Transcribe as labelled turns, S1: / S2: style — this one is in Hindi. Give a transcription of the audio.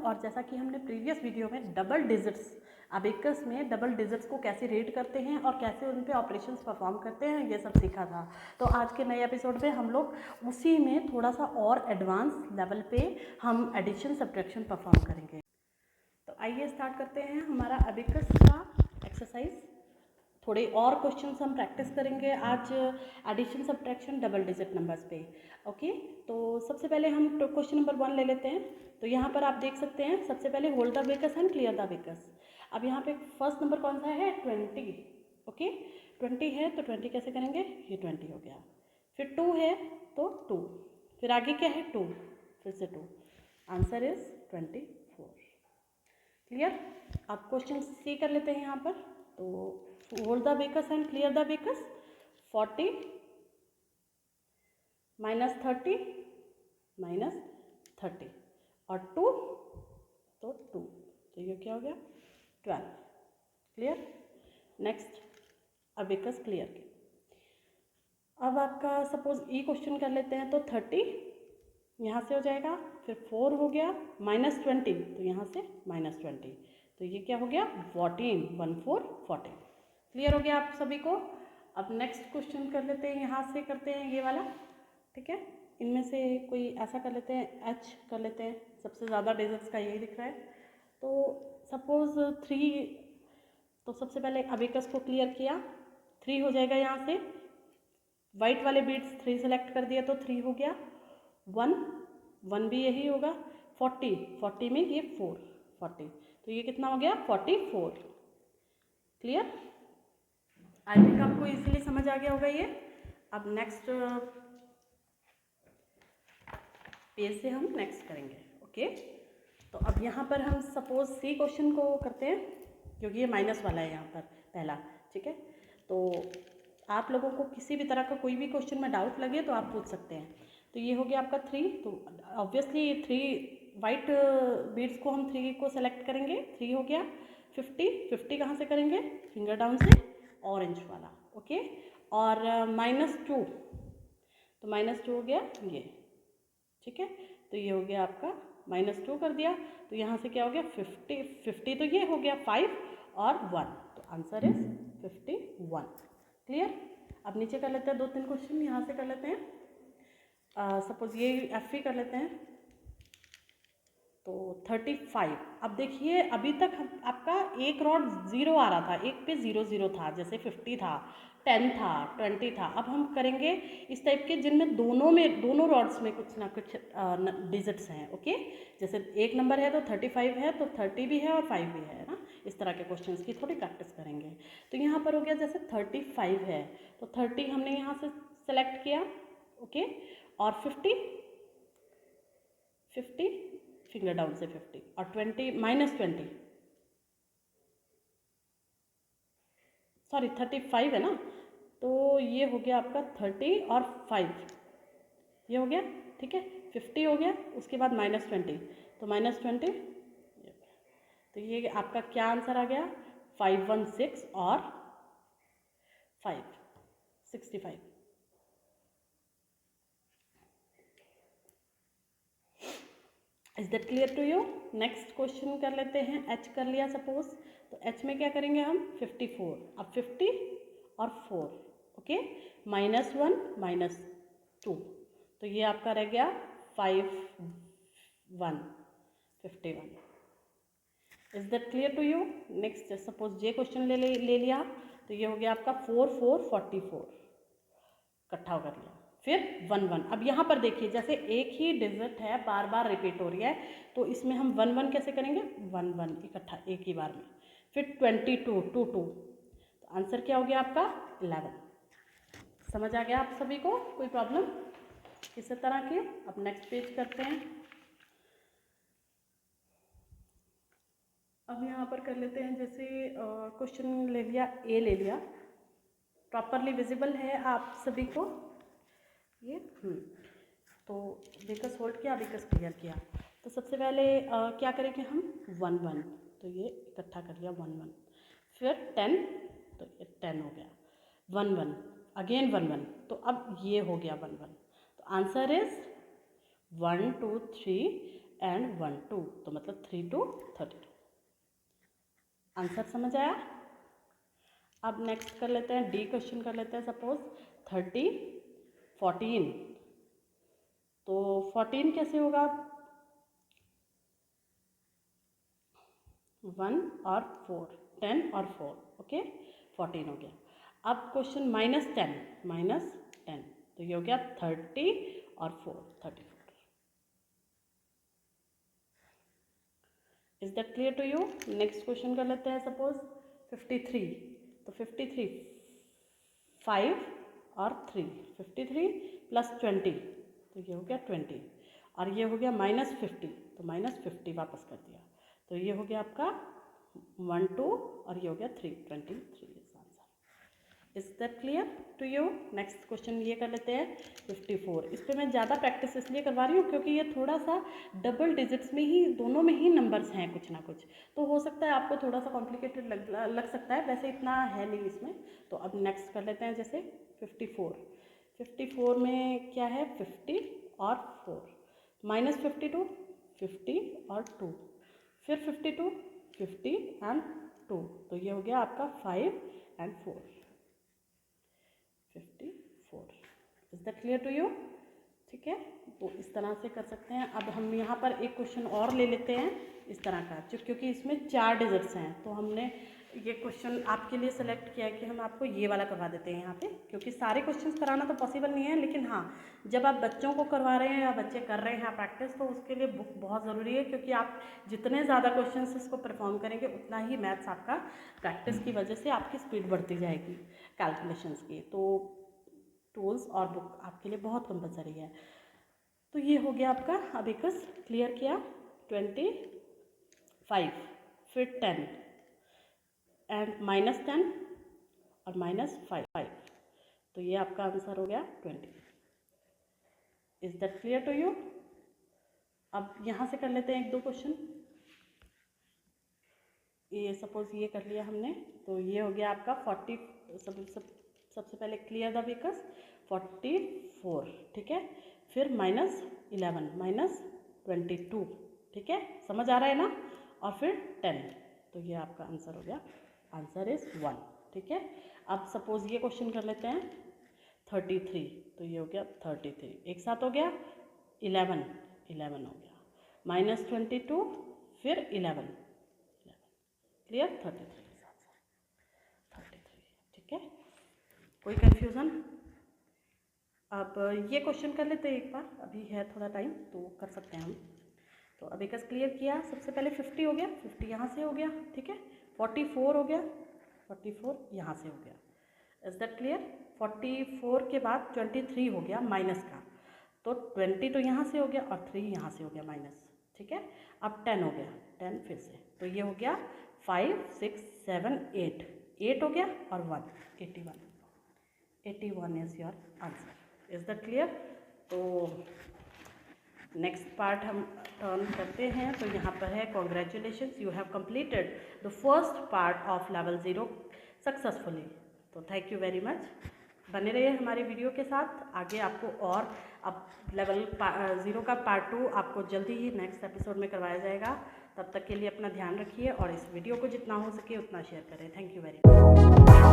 S1: और जैसा कि हमने प्रीवियस वीडियो में डबल डिजिट्स अबेकस में डबल डिजिट्स को कैसे रीड करते हैं और कैसे उन पे ऑपरेशंस परफॉर्म करते हैं, ये सब सीखा था। तो आज के नए एपिसोड में हम लोग उसी में थोड़ा सा और एडवांस लेवल पे हम एडिशन सब्ट्रैक्शन परफॉर्म करेंगे। तो आइए स्टार्ट करते हैं हमारा अबेकस का एक्सरसाइज। थोड़े और क्वेश्चंस हम प्रैक्टिस करेंगे आज addition subtraction double digit numbers पे। ओके, तो सबसे पहले हम क्वेश्चन नंबर 1 ले लेते हैं। तो यहाँ पर आप देख सकते हैं सबसे पहले hold the abacus and clear the abacus. अब यहाँ पे फर्स्ट नंबर कौन सा है? 20। ओके, 20 है तो 20 कैसे करेंगे? ये 20 हो गया। फिर 2 है तो 2, फिर आगे क्या है? 2, फिर से 2। Answer is 24। क्लियर? आप क्वेश्चन सी कर लेते हैं यहाँ पर। तो hold the abacus and clear the abacus. 40 minus 30 minus 30 और 2 तो 2, तो ये क्या हो गया? 12। क्लियर? नेक्स्ट अबेकस क्लियर के। अब आपका सपोज ई क्वेश्चन कर लेते हैं। तो 30 यहाँ से हो जाएगा, फिर 4 हो गया, माइनस 20 तो यहाँ से माइनस 20, तो ये क्या हो गया? 14, 14, 14। क्लियर हो गया आप सभी को? अब नेक्स्ट क्वेश्चन कर लेते हैं, यहाँ से करते हैं ये वाला। ठीक है, इनमें से कोई ऐसा कर लेते हैं, एच कर लेते हैं, सबसे ज़्यादा डिजिट्स का यही दिख रहा है। तो सपोज 3, तो सबसे पहले अबेकस को क्लियर किया, 3 हो जाएगा। यहाँ से वाइट वाले बीट्स 3 सेलेक्ट कर दिया तो 3 हो गया। 1 भी यही होगा। 40 में ये 4, 40, तो ये कितना हो गया? 44। क्लियर? आई थिंक आपको इजीली समझ आ गया होगा ये। अब नेक्स्ट पेज से हम नेक्स्ट करेंगे। ओके, तो अब यहाँ पर हम सपोज सी क्वेश्चन को करते हैं, क्योंकि ये माइनस वाला है यहाँ पर पहला। ठीक है, तो आप लोगों को किसी भी तरह का कोई भी क्वेश्चन में डाउट लगे तो आप पूछ सकते हैं। तो ये हो गया आपका 3, तो ऑब्वियसली ये 3 वाइट बीड्स को हम 3 को सेलेक्ट करेंगे। 3 हो गया। 50 कहाँ से करेंगे? फिंगर डाउन से, ऑरेंज वाला। ओके, और -2, तो -2 हो गया ये। ठीक है, तो ये हो गया आपका -2 कर दिया, तो यहाँ से क्या हो गया? 50 तो ये हो गया 5 और 1, तो आंसर इज 51। क्लियर? अब नीचे कर लेते हैं 2-3 क्वेश्चन, यहाँ से कर लेते हैं। सपोज ये FE कर लेते हैं। तो 35। अब देखिए अभी तक आपका एक रॉड 0 आ रहा था, एक पे 0 0 था, जैसे 50 था, 10 था, 20 था। अब हम करेंगे इस टाइप के जिनमें दोनों रॉड्स में कुछ ना कुछ डिजिट्स हैं। ओके, जैसे एक नंबर है तो 35 है, तो 30 भी है और 5 भी है ना। इस तरह के क्वेश्चंस की थोड़ी प्रैक्टिस करेंगे। तो यहाँ पर हो गया जैसे 35 है, तो 30 हमने यहाँ से सेलेक्ट किया। ओके, और 50 फिंगर डाउन से 50 और 20 -20, सॉरी 35 है ना, तो ये हो गया आपका 30 और 5, ये हो गया। ठीक है, 50 हो गया, उसके बाद -20, तो -20, तो ये आपका क्या आंसर आ गया? 516 और 5, 65। Is that clear to you? Next question कर लेते हैं। एच कर लिया सपोज, तो एच में क्या करेंगे हम? 54। अब 50 और 4, ओके, -1 -2, तो ये आपका रह गया 51। Is that clear to you? Next suppose ये क्वेश्चन ले लिया, तो ये हो गया आपका 4 4 44, इकट्ठा कर लिया। फिर 1 1। अब यहाँ पर देखिए जैसे एक ही डिजिट है, बार बार रिपीट हो रही है, तो इसमें हम 1 1 कैसे करेंगे? 1 1 इकट्ठा एक ही बार में। फिर 22 2 2, तो आंसर क्या हो गया आपका? 11। समझ आ गया आप सभी को? कोई प्रॉब्लम किसी तरह की? अब नेक्स्ट पेज करते हैं। अब यहाँ पर कर लेते हैं, जैसे क्वेश्चन ले लिया, ए ले लिया, प्रॉपरली विजिबल है आप सभी को ये। तो बेकस होल्ड किया, बेकस क्लियर किया। तो सबसे पहले क्या करेंगे हम? 1 1, तो ये इकट्ठा कर लिया 1 1। फिर 10, तो ये 10 हो गया। 1 1 अगेन 1 1, तो अब ये हो गया 1 1, तो आंसर इज 1 2 3 एंड 1 2, तो मतलब 3 2 32। आंसर समझ आया? अब नेक्स्ट कर लेते हैं डी क्वेश्चन कर लेते हैं। सपोज 30 14, तो 14 कैसे होगा? 1 और 4, 10 और 4, ओके 14 हो गया। अब क्वेश्चन -10, तो ये हो गया 30 और 4 34। Is that clear to you? Next question कर लेते हैं। सपोज 53, तो 53 5 और 3, 53 + 20, तो ये हो गया 20, और ये हो गया -50, तो -50 वापस कर दिया, तो ये हो गया आपका 1 2, और ये हो गया 3 23 is answer. Is that clear to you? Next question ये कर लेते हैं 54। इस पर मैं ज़्यादा प्रैक्टिस इसलिए करवा रही हूँ क्योंकि ये थोड़ा सा डबल डिजिट्स में ही, दोनों में ही नंबर्स हैं कुछ ना कुछ, तो हो सकता है आपको थोड़ा सा कॉम्प्लिकेटेड लग सकता है, वैसे इतना है नहीं इसमें। तो अब नेक्स्ट कर लेते हैं जैसे 54 में क्या है? 50 और 4, -52 50 और 2, फिर 52 50 एंड 2, तो ये हो गया आपका 5 and 4 54। Is that clear to you? ठीक है, तो इस तरह से कर सकते हैं। अब हम यहाँ पर एक क्वेश्चन और ले लेते हैं इस तरह का, क्योंकि इसमें 4 डिजिट्स हैं, तो हमने ये क्वेश्चन आपके लिए सेलेक्ट किया है कि हम आपको ये वाला करवा देते हैं यहाँ पे, क्योंकि सारे क्वेश्चंस कराना तो पॉसिबल नहीं है, लेकिन हाँ जब आप बच्चों को करवा रहे हैं या बच्चे कर रहे हैं प्रैक्टिस, तो उसके लिए बुक बहुत ज़रूरी है, क्योंकि आप जितने ज़्यादा क्वेश्चंस इसको परफॉर्म करेंगे उतना ही मैथ्स आपका प्रैक्टिस की वजह से आपकी स्पीड बढ़ती जाएगी कैलकुलेशंस की। तो टूल्स और बुक आपके लिए बहुत कंपलसरी है। तो ये हो गया आपका अबेकस क्लियर किया। 25, फिर 10 एंड -10 और -5, तो ये आपका आंसर हो गया 20। Is that clear to you? अब यहाँ से कर लेते हैं 1 2 क्वेश्चन। ये सपोज ये कर लिया हमने, तो ये हो गया आपका 40, सबसे पहले क्लियर द अबेकस 44, ठीक है, फिर -11 -22, ठीक है, समझ आ रहा है ना, और फिर 10, तो ये आपका आंसर हो गया, आंसर इज 1, ठीक है। अब सपोज ये क्वेश्चन कर लेते हैं 33, तो ये हो गया 33, एक साथ हो गया 11 हो गया, -22 फिर 11 क्लियर, 33, ठीक है, कोई कंफ्यूजन? अब ये क्वेश्चन कर लेते हैं एक बार, अभी है थोड़ा टाइम तो कर सकते हैं हम। तो अबेकस क्लियर किया, सबसे पहले 50 हो गया, 50 यहाँ से हो गया, ठीक है, 44 हो गया, 44 यहाँ से हो गया। Is that clear? 44 के बाद 23 हो गया माइनस का, तो 20 तो यहाँ से हो गया और 3 यहाँ से हो गया माइनस, ठीक है। अब 10 हो गया, 10 फिर से, तो ये हो गया 5 6 7 8 हो गया और 1 81 is your answer. Is that clear? तो नेक्स्ट पार्ट हम टर्न करते हैं, तो यहाँ पर है congratulations, you have completed the first part of level 0 successfully. तो थैंक यू वेरी मच, बने रहिए हमारी वीडियो के साथ, आगे आपको और अब लेवल 0 का पार्ट 2 आपको जल्दी ही नेक्स्ट एपिसोड में करवाया जाएगा। तब तक के लिए अपना ध्यान रखिए और इस वीडियो को जितना हो सके उतना शेयर करें। Thank you very much.